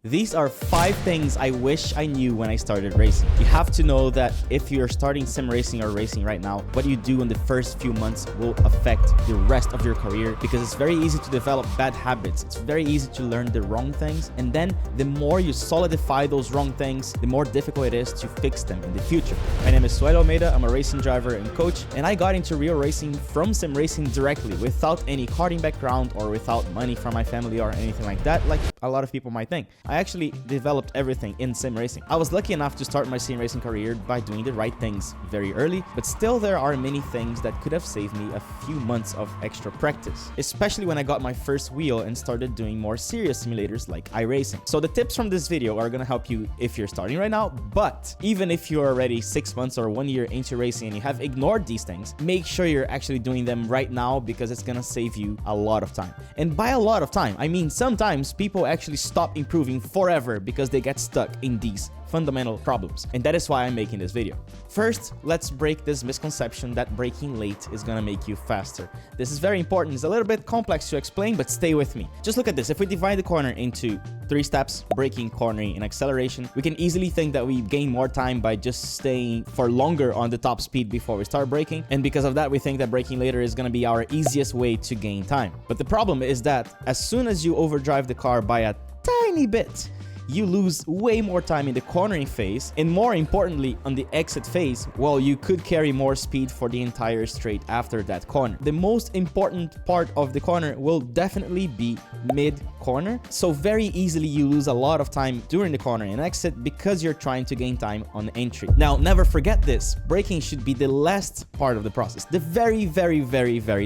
These are 5 things I wish I knew when I started racing. You have to know that if you're starting sim racing or racing right now, what you do in the first few months will affect the rest of your career, because it's very easy to develop bad habits. It's very easy to learn the wrong things. And then the more you solidify those wrong things, the more difficult it is to fix them in the future. My name is Throttle Almeida. I'm a racing driver and coach, and I got into real racing from sim racing directly without any karting background or without money from my family or anything like that, like a lot of people might think. I actually developed everything in sim racing. I was lucky enough to start my sim racing career by doing the right things very early, but still there are many things that could have saved me a few months of extra practice, especially when I got my first wheel and started doing more serious simulators like iRacing. So the tips from this video are gonna help you if you're starting right now, but even if you're already 6 months or 1 year into racing and you have ignored these things, make sure you're actually doing them right now, because it's gonna save you a lot of time. And by a lot of time, I mean sometimes people actually stop improving forever because they get stuck in these fundamental problems, and that is why I'm making this video. First, let's break this misconception that braking late is gonna make you faster. This is very important. It's a little bit complex to explain, but stay with me. Just look at this. If we divide the corner into 3 steps, braking, cornering, and acceleration, we can easily think that we gain more time by just staying for longer on the top speed before we start braking, and because of that, we think that braking later is gonna be our easiest way to gain time. But the problem is that as soon as you overdrive the car by a tiny bit, you lose way more time in the cornering phase, and more importantly on the exit phase, well, you could carry more speed for the entire straight after that corner. The most important part of the corner will definitely be mid-corner, so very easily you lose a lot of time during the corner and exit because you're trying to gain time on entry. Now, never forget this, braking should be the last part of the process, the very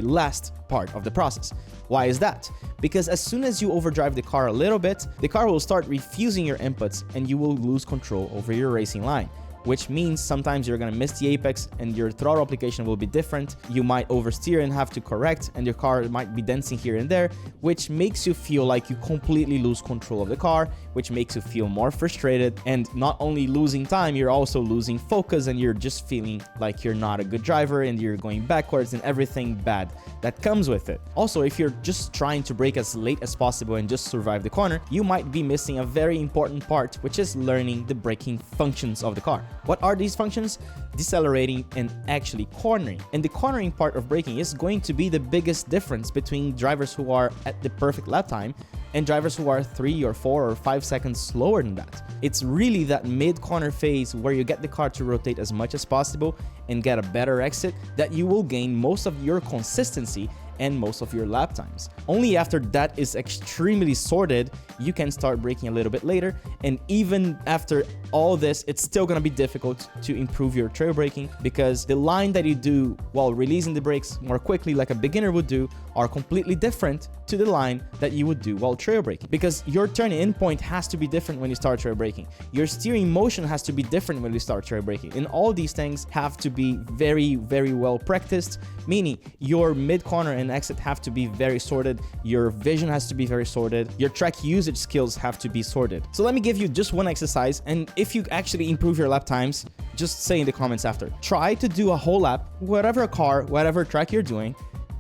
last part of the process. Why is that? Because as soon as you overdrive the car a little bit, the car will start refusing your inputs and you will lose control over your racing line, which means sometimes you're gonna miss the apex and your throttle application will be different. You might oversteer and have to correct, and your car might be dancing here and there, which makes you feel like you completely lose control of the car, which makes you feel more frustrated. And not only losing time, you're also losing focus, and you're just feeling like you're not a good driver and you're going backwards and everything bad that comes with it. Also, if you're just trying to brake as late as possible and just survive the corner, you might be missing a very important part, which is learning the braking functions of the car. What are these functions? Decelerating and actually cornering. And the cornering part of braking is going to be the biggest difference between drivers who are at the perfect lap time and drivers who are 3 or 4 or 5 seconds slower than that. It's really that mid-corner phase where you get the car to rotate as much as possible and get a better exit that you will gain most of your consistency and most of your lap times. Only after that is extremely sorted, you can start braking a little bit later, and even after all this, it's still gonna be difficult to improve your trail braking, because the line that you do while releasing the brakes more quickly like a beginner would do are completely different to the line that you would do while trail braking, because your turn-in point has to be different when you start trail braking. Your steering motion has to be different when you start trail braking, and all these things have to be very well practiced, meaning your mid-corner and exit have to be very sorted, your vision has to be very sorted, your track usage skills have to be sorted. So let me give you just one exercise, and if you actually improve your lap times, just say in the comments after. Try to do a whole lap, whatever car, whatever track you're doing,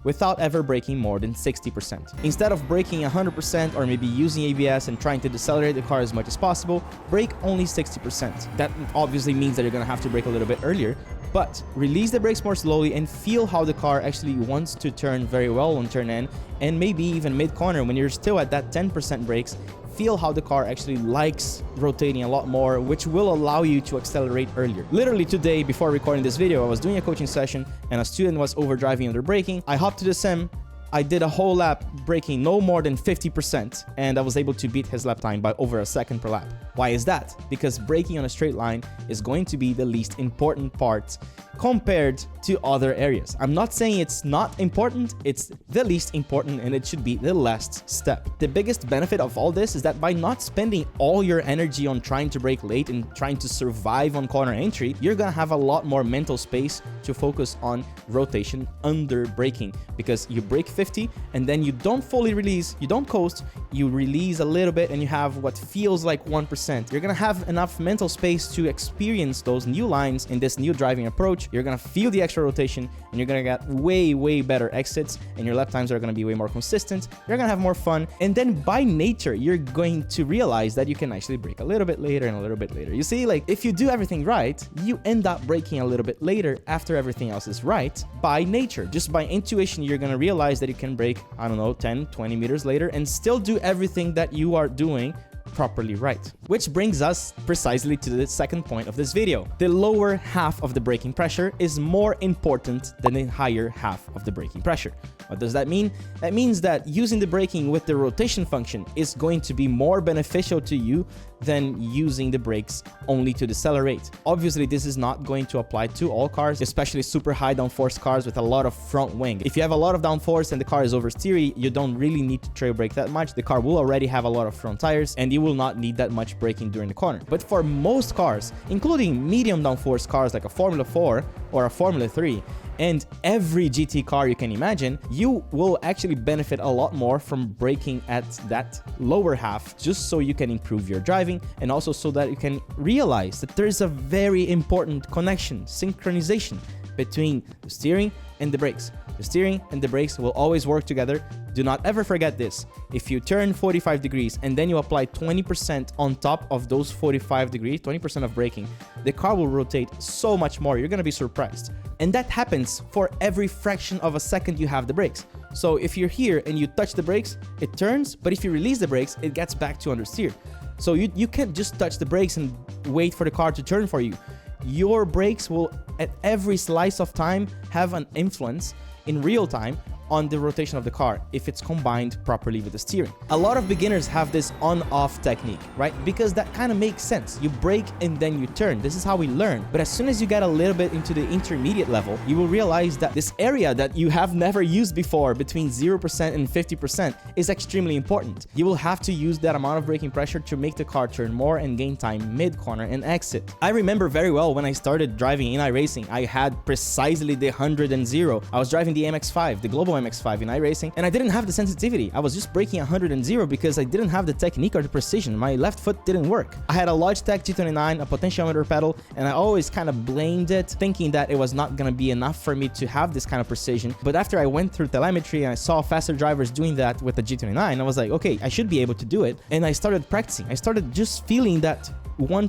without ever braking more than 60%. Instead of braking 100% or maybe using ABS and trying to decelerate the car as much as possible, brake only 60%. That obviously means that you're gonna have to brake a little bit earlier, but release the brakes more slowly and feel how the car actually wants to turn very well on turn in, and maybe even mid-corner when you're still at that 10% brakes. Feel how the car actually likes rotating a lot more, which will allow you to accelerate earlier. Literally today, before recording this video, I was doing a coaching session and a student was overdriving under braking. I hopped to the sim, I did a whole lap braking no more than 50%, and I was able to beat his lap time by over a second per lap. Why is that? Because braking on a straight line is going to be the least important part compared to other areas. I'm not saying it's not important, it's the least important, and it should be the last step. The biggest benefit of all this is that by not spending all your energy on trying to brake late and trying to survive on corner entry, you're gonna have a lot more mental space to focus on rotation under braking, because you brake 50 and then you don't fully release, you don't coast, you release a little bit and you have what feels like 1% 0%, you're gonna have enough mental space to experience those new lines in this new driving approach. You're gonna feel the extra rotation, and you're gonna get way better exits, and your lap times are gonna be way more consistent. You're gonna have more fun, and then by nature, you're going to realize that you can actually brake a little bit later and a little bit later. You see, like, if you do everything right, you end up braking a little bit later after everything else is right by nature. Just by intuition, you're gonna realize that you can brake, I don't know, 10, 20 meters later and still do everything that you are doing properly right. Which brings us precisely to the second point of this video. The lower half of the braking pressure is more important than the higher half of the braking pressure. What does that mean? That means that using the braking with the rotation function is going to be more beneficial to you than using the brakes only to decelerate. Obviously, this is not going to apply to all cars, especially super high downforce cars with a lot of front wing. If you have a lot of downforce and the car is oversteery, you don't really need to trail brake that much. The car will already have a lot of front tires, and you will not need that much braking during the corner. But for most cars, including medium downforce cars like a Formula 4 or a Formula 3, and every GT car you can imagine, you will actually benefit a lot more from braking at that lower half, just so you can improve your driving, and also so that you can realize that there's a very important connection, synchronization between the steering and the brakes. The steering and the brakes will always work together. Do not ever forget this. If you turn 45 degrees and then you apply 20% on top of those 45 degrees, 20% of braking, the car will rotate so much more. You're gonna be surprised. And that happens for every fraction of a second you have the brakes. So if you're here and you touch the brakes, it turns, but if you release the brakes, it gets back to understeer. So you can't just touch the brakes and wait for the car to turn for you. Your brakes will, at every slice of time, have an influence in real time on the rotation of the car if it's combined properly with the steering. A lot of beginners have this on-off technique, right? Because that kind of makes sense. You brake and then you turn. This is how we learn. But as soon as you get a little bit into the intermediate level, you will realize that this area that you have never used before, between 0% and 50%, is extremely important. You will have to use that amount of braking pressure to make the car turn more and gain time mid-corner and exit. I remember very well when I started driving in iRacing, I had precisely the 100 and 0. I was driving the MX-5, the Global MX-5 in iRacing, and I didn't have the sensitivity. I was just braking 100 and 0 because I didn't have the technique or the precision. My left foot didn't work. I had a Logitech G29, a potentiometer pedal, and I always kind of blamed it, thinking that it was not going to be enough for me to have this kind of precision. But after I went through telemetry and I saw faster drivers doing that with the G29, I was like, okay, I should be able to do it. And I started practicing. I started just feeling that 1%,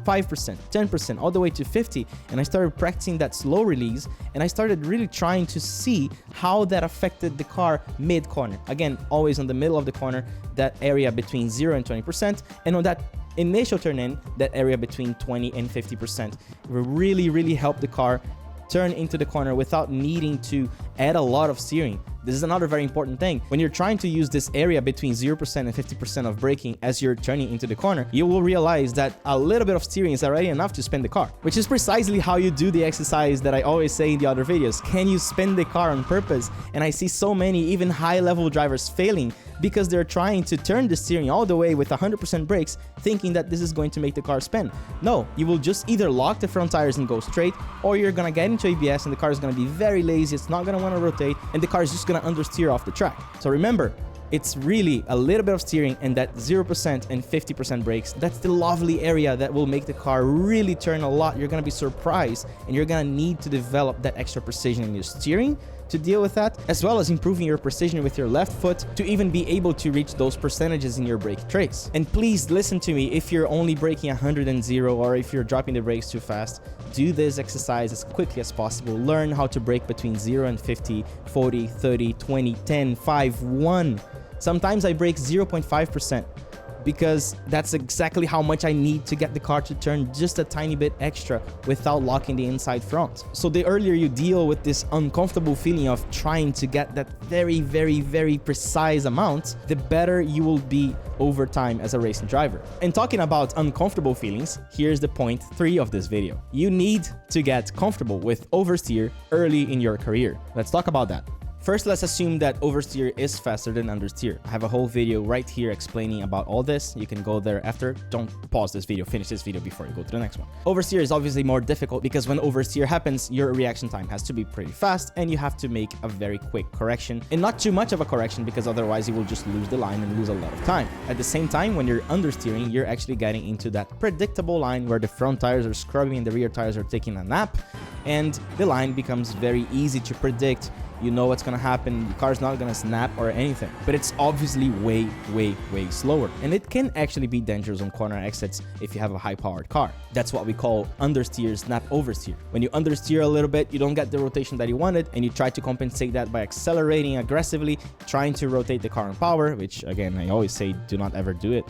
5%, 10%, all the way to 50. And I started practicing that slow release, and I started really trying to see how that affected the car mid-corner. Again, always on the middle of the corner, that area between 0 and 20%. And on that initial turn in, that area between 20 and 50%. It really helped the car turn into the corner without needing to add a lot of steering. This is another very important thing. When you're trying to use this area between 0% and 50% of braking as you're turning into the corner, you will realize that a little bit of steering is already enough to spin the car, which is precisely how you do the exercise that I always say in the other videos. Can you spin the car on purpose? And I see so many even high-level drivers failing because they're trying to turn the steering all the way with 100% brakes, thinking that this is going to make the car spin. No, you will just either lock the front tires and go straight, or you're gonna get into ABS and the car is gonna be very lazy, it's not gonna wanna rotate, and the car is just gonna understeer off the track. So remember, it's really a little bit of steering and that 0% and 50% brakes. That's the lovely area that will make the car really turn a lot. You're gonna be surprised, and you're gonna need to develop that extra precision in your steering to deal with that, as well as improving your precision with your left foot to even be able to reach those percentages in your brake trace. And please listen to me, if you're only braking 100 and 0, or if you're dropping the brakes too fast, do this exercise as quickly as possible. Learn how to brake between 0 and 50, 40, 30, 20, 10, 5, 1. Sometimes I brake 0.5%. because that's exactly how much I need to get the car to turn just a tiny bit extra without locking the inside front. So the earlier you deal with this uncomfortable feeling of trying to get that very precise amount, the better you will be over time as a racing driver. And talking about uncomfortable feelings, here's the point 3 of this video. You need to get comfortable with oversteer early in your career. Let's talk about that. First, let's assume that oversteer is faster than understeer. I have a whole video right here explaining about all this. You can go there after. Don't pause this video, finish this video before you go to the next one. Oversteer is obviously more difficult because when oversteer happens, your reaction time has to be pretty fast and you have to make a very quick correction, and not too much of a correction because otherwise you will just lose the line and lose a lot of time. At the same time, when you're understeering, you're actually getting into that predictable line where the front tires are scrubbing and the rear tires are taking a nap, and the line becomes very easy to predict. You know what's gonna happen, the car's not gonna snap or anything, but it's obviously way slower. And it can actually be dangerous on corner exits if you have a high-powered car. That's what we call understeer, snap oversteer. When you understeer a little bit, you don't get the rotation that you wanted, and you try to compensate that by accelerating aggressively, trying to rotate the car on power, which again, I always say, do not ever do it.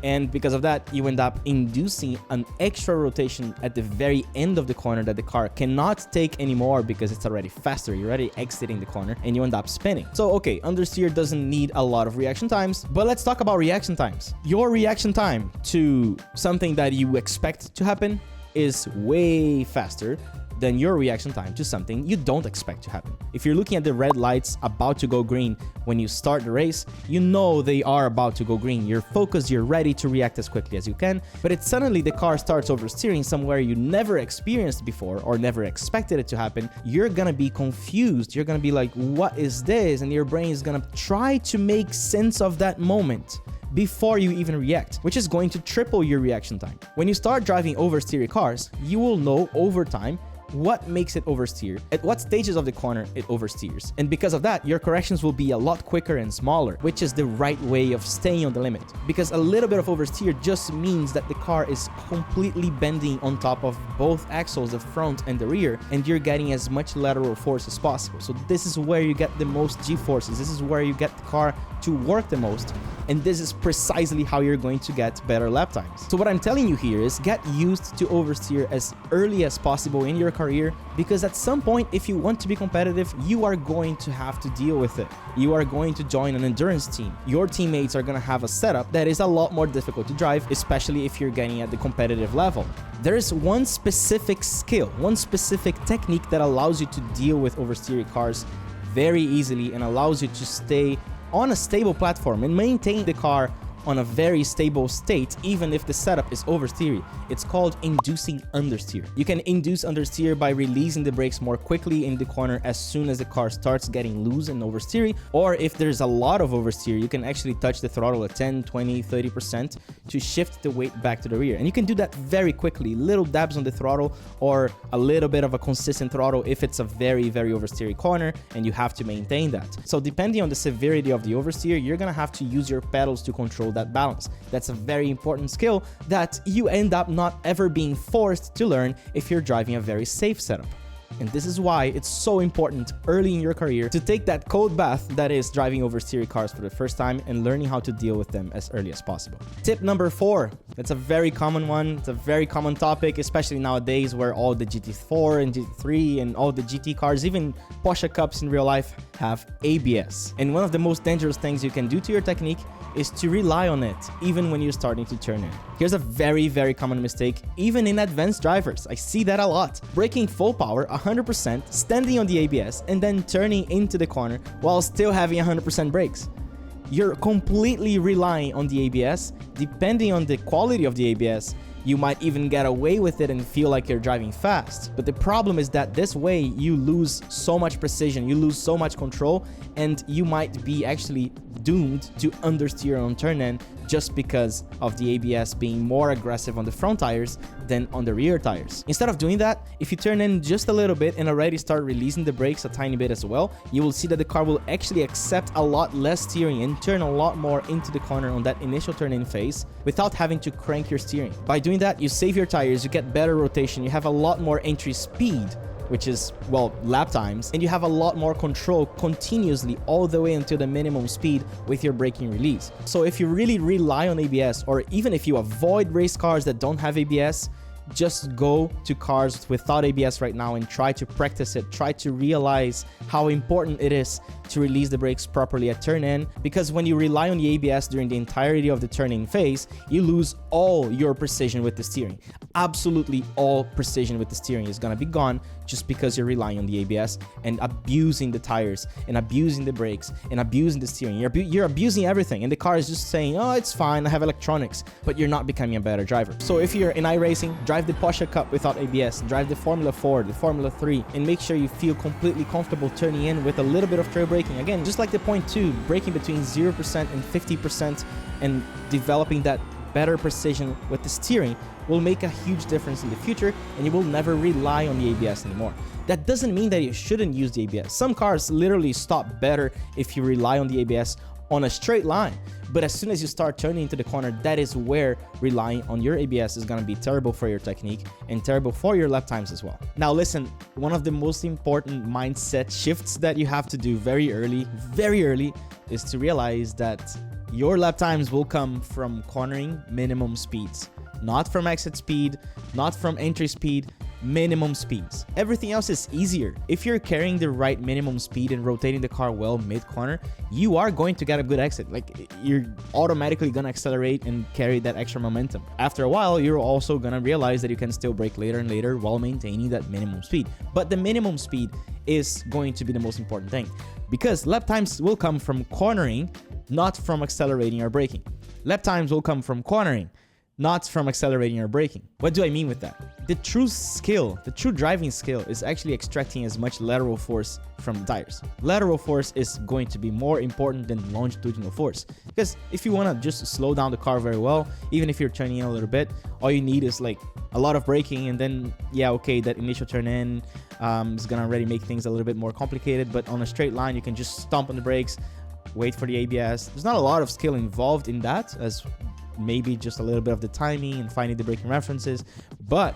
And because of that, you end up inducing an extra rotation at the very end of the corner that the car cannot take anymore because it's already faster. You're already exiting the corner and you end up spinning. So, okay, understeer doesn't need a lot of reaction times, but let's talk about reaction times. Your reaction time to something that you expect to happen is way faster than your reaction time to something you don't expect to happen. If you're looking at the red lights about to go green when you start the race, you know they are about to go green. You're focused, you're ready to react as quickly as you can, but it's suddenly the car starts oversteering somewhere you never experienced before or never expected it to happen. You're gonna be confused. You're gonna be like, what is this? And your brain is gonna try to make sense of that moment before you even react, which is going to triple your reaction time. When you start driving oversteer cars, you will know over time what makes it oversteer, at what stages of the corner it oversteers. And because of that, your corrections will be a lot quicker and smaller, which is the right way of staying on the limit. Because a little bit of oversteer just means that the car is completely bending on top of both axles, the front and the rear, and you're getting as much lateral force as possible. So this is where you get the most G-forces. This is where you get the car to work the most. And this is precisely how you're going to get better lap times. So what I'm telling you here is get used to oversteer as early as possible in your career, because at some point, if you want to be competitive, you are going to have to deal with it. You are going to join an endurance team. Your teammates are going to have a setup that is a lot more difficult to drive, especially if you're getting at the competitive level. There is one specific skill, one specific technique that allows you to deal with oversteering cars very easily and allows you to stay on a stable platform and maintain the car on a very stable state, even if the setup is oversteering. It's called inducing understeer. You can induce understeer by releasing the brakes more quickly in the corner as soon as the car starts getting loose and oversteering, or if there's a lot of oversteer, you can actually touch the throttle at 10, 20, 30% to shift the weight back to the rear. And you can do that very quickly, little dabs on the throttle or a little bit of a consistent throttle if it's a very oversteering corner and you have to maintain that. So depending on the severity of the oversteer, you're gonna have to use your pedals to control that balance. That's a very important skill that you end up not ever being forced to learn if you're driving a very safe setup. And this is why it's so important early in your career to take that cold bath that is driving oversteering cars for the first time and learning how to deal with them as early as possible. Tip number 4. That's a very common one. It's a very common topic, especially nowadays where all the GT4 and GT3 and all the GT cars, even Porsche Cups in real life, have ABS. And one of the most dangerous things you can do to your technique is to rely on it, even when you're starting to turn in. Here's a very common mistake, even in advanced drivers. I see that a lot. Braking full power, 100%, standing on the ABS, and then turning into the corner while still having 100% brakes. You're completely relying on the ABS. Depending on the quality of the ABS, you might even get away with it and feel like you're driving fast. But the problem is that this way you lose so much precision, you lose so much control, and you might be actually doomed to understeer on turn-in just because of the ABS being more aggressive on the front tires than on the rear tires. Instead of doing that, if you turn in just a little bit and already start releasing the brakes a tiny bit as well, you will see that the car will actually accept a lot less steering and turn a lot more into the corner on that initial turn-in phase without having to crank your steering. By doing that, you save your tires, you get better rotation, you have a lot more entry speed, which is, well, lap times, and you have a lot more control continuously all the way until the minimum speed with your braking release. So if you really rely on ABS, or even if you avoid race cars that don't have ABS, just go to cars without ABS right now and try to practice it. Try to realize how important it is to release the brakes properly at turn in, because when you rely on the ABS during the entirety of the turning phase, you lose all your precision with the steering. Absolutely all precision with the steering is gonna be gone just because you're relying on the ABS and abusing the tires and abusing the brakes and abusing the steering. You're abusing everything, and the car is just saying, oh, it's fine, I have electronics, but you're not becoming a better driver. So if you're in iRacing, drive the Porsche Cup without ABS, drive the Formula 4, the Formula 3, and make sure you feel completely comfortable turning in with a little bit of trail braking. Again, just like the point 2, braking between 0% and 50% and developing that better precision with the steering will make a huge difference in the future, and you will never rely on the ABS anymore. That doesn't mean that you shouldn't use the ABS. Some cars literally stop better if you rely on the ABS on a straight line. But as soon as you start turning into the corner, that is where relying on your ABS is going to be terrible for your technique and terrible for your lap times as well. Now listen, one of the most important mindset shifts that you have to do very early is to realize that your lap times will come from cornering minimum speeds, not from exit speed, not from entry speed, minimum speeds. Everything else is easier. If you're carrying the right minimum speed and rotating the car well mid-corner, you are going to get a good exit. Like, you're automatically gonna accelerate and carry that extra momentum. After a while, you're also gonna realize that you can still brake later and later while maintaining that minimum speed. But the minimum speed is going to be the most important thing, because lap times will come from cornering, not from accelerating or braking. Lap times will come from cornering, not from accelerating or braking. What do I mean with that? The true skill, the true driving skill is actually extracting as much lateral force from the tires. Lateral force is going to be more important than longitudinal force, because if you want to just slow down the car very well, even if you're turning in a little bit, all you need is like a lot of braking, and then yeah, okay, that initial turn in is gonna already make things a little bit more complicated. But on a straight line, you can just stomp on the brakes, wait for the ABS. There's not a lot of skill involved in that, as maybe just a little bit of the timing and finding the braking references. But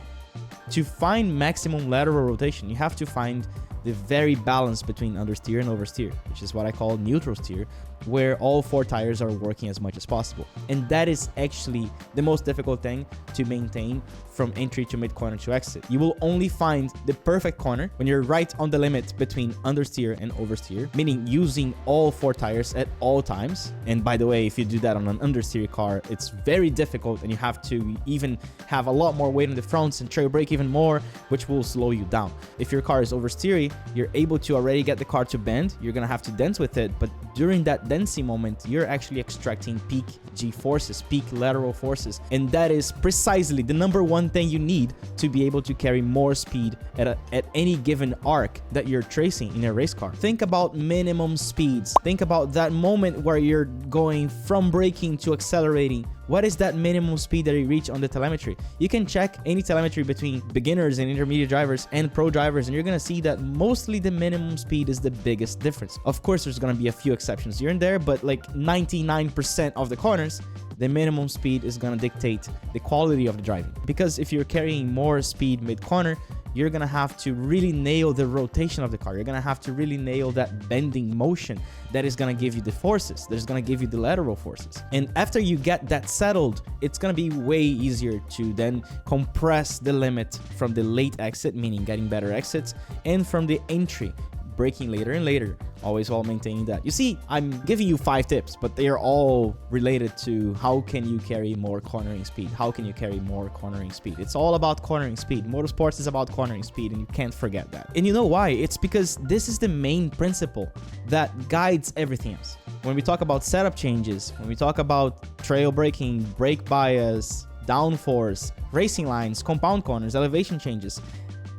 to find maximum lateral rotation, you have to find the very balance between understeer and oversteer, which is what I call neutral steer, where all 4 tires are working as much as possible. And that is actually the most difficult thing to maintain from entry to mid corner to exit. You will only find the perfect corner when you're right on the limit between understeer and oversteer, meaning using all 4 tires at all times. And by the way, if you do that on an understeer car, it's very difficult, and you have to even have a lot more weight on the fronts and trail brake even more, which will slow you down. If your car is oversteery, you're able to already get the car to bend. You're gonna have to dance with it, but during that density moment, you're actually extracting peak G forces, peak lateral forces, and that is precisely the #1 thing you need to be able to carry more speed at any given arc that you're tracing in a race car. Think about minimum speeds. Think about that moment where you're going from braking to accelerating. What is that minimum speed that you reach on the telemetry? You can check any telemetry between beginners and intermediate drivers and pro drivers, and you're gonna see that mostly the minimum speed is the biggest difference. Of course, there's gonna be a few exceptions here and there, but like 99% of the corners, the minimum speed is gonna dictate the quality of the driving. Because if you're carrying more speed mid-corner, you're gonna have to really nail the rotation of the car. You're gonna have to really nail that bending motion that is gonna give you the forces, that is gonna give you the lateral forces. And after you get that settled, it's gonna be way easier to then compress the limit from the late exit, meaning getting better exits, and from the entry, braking later and later, always while maintaining that. You see, I'm giving you 5 tips, but they are all related to how can you carry more cornering speed? How can you carry more cornering speed? It's all about cornering speed. Motorsports is about cornering speed, and you can't forget that. And you know why? It's because this is the main principle that guides everything else. When we talk about setup changes, when we talk about trail braking, brake bias, downforce, racing lines, compound corners, elevation changes,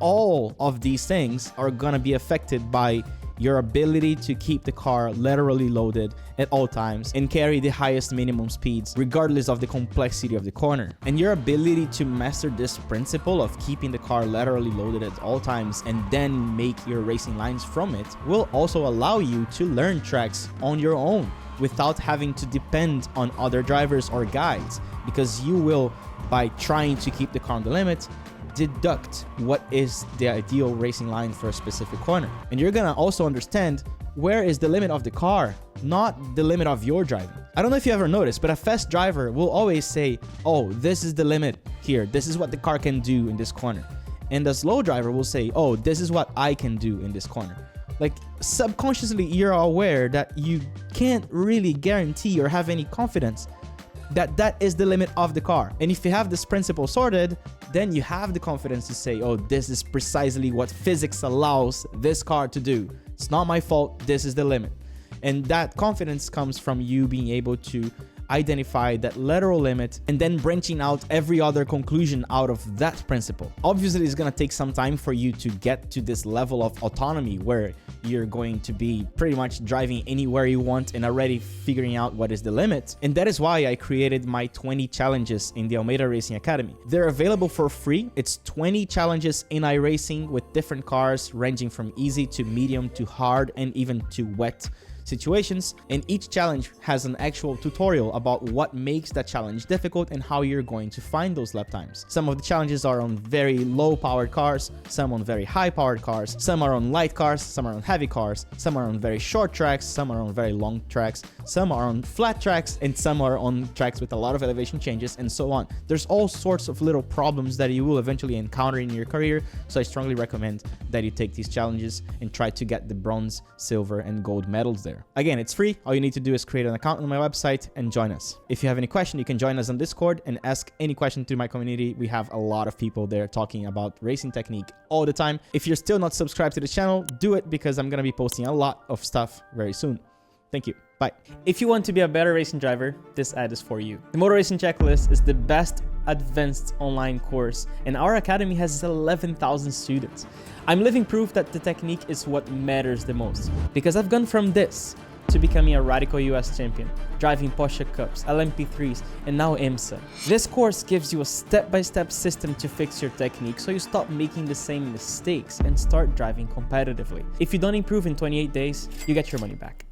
all of these things are gonna be affected by your ability to keep the car laterally loaded at all times and carry the highest minimum speeds regardless of the complexity of the corner. And your ability to master this principle of keeping the car laterally loaded at all times and then make your racing lines from it will also allow you to learn tracks on your own without having to depend on other drivers or guides, because you will, by trying to keep the car on the limit, deduct what is the ideal racing line for a specific corner. And you're gonna also understand where is the limit of the car, not the limit of your driving. I don't know if you ever noticed, but a fast driver will always say, oh, this is the limit here. This is what the car can do in this corner. And the slow driver will say, oh, this is what I can do in this corner. Like, subconsciously you're aware that you can't really guarantee or have any confidence that that is the limit of the car. And if you have this principle sorted, then you have the confidence to say, oh, this is precisely what physics allows this car to do. It's not my fault. This is the limit. And that confidence comes from you being able to identify that lateral limit and then branching out every other conclusion out of that principle. Obviously, it's going to take some time for you to get to this level of autonomy where you're going to be pretty much driving anywhere you want and already figuring out what is the limit. And that is why I created my 20 challenges in the Almeida Racing Academy. They're available for free. It's 20 challenges in iRacing with different cars ranging from easy to medium to hard and even to wet situations, and each challenge has an actual tutorial about what makes that challenge difficult and how you're going to find those lap times. Some of the challenges are on very low powered cars, some on very high powered cars, some are on light cars, some are on heavy cars, some are on very short tracks, some are on very long tracks, some are on flat tracks, and some are on tracks with a lot of elevation changes, and so on. There's all sorts of little problems that you will eventually encounter in your career, so I strongly recommend that you take these challenges and try to get the bronze, silver, and gold medals there. Again, it's free. All you need to do is create an account on my website and join us. If you have any question, you can join us on Discord and ask any question to my community. We have a lot of people there talking about racing technique all the time. If you're still not subscribed to the channel, do it because I'm going to be posting a lot of stuff very soon. Thank you. Bye. If you want to be a better racing driver, this ad is for you. The Motor Racing Checklist is the best advanced online course, and our academy has 11,000 students. I'm living proof that the technique is what matters the most, because I've gone from this to becoming a radical US champion, driving Porsche Cups, LMP3s, and now IMSA. This course gives you a step-by-step system to fix your technique so you stop making the same mistakes and start driving competitively. If you don't improve in 28 days, you get your money back.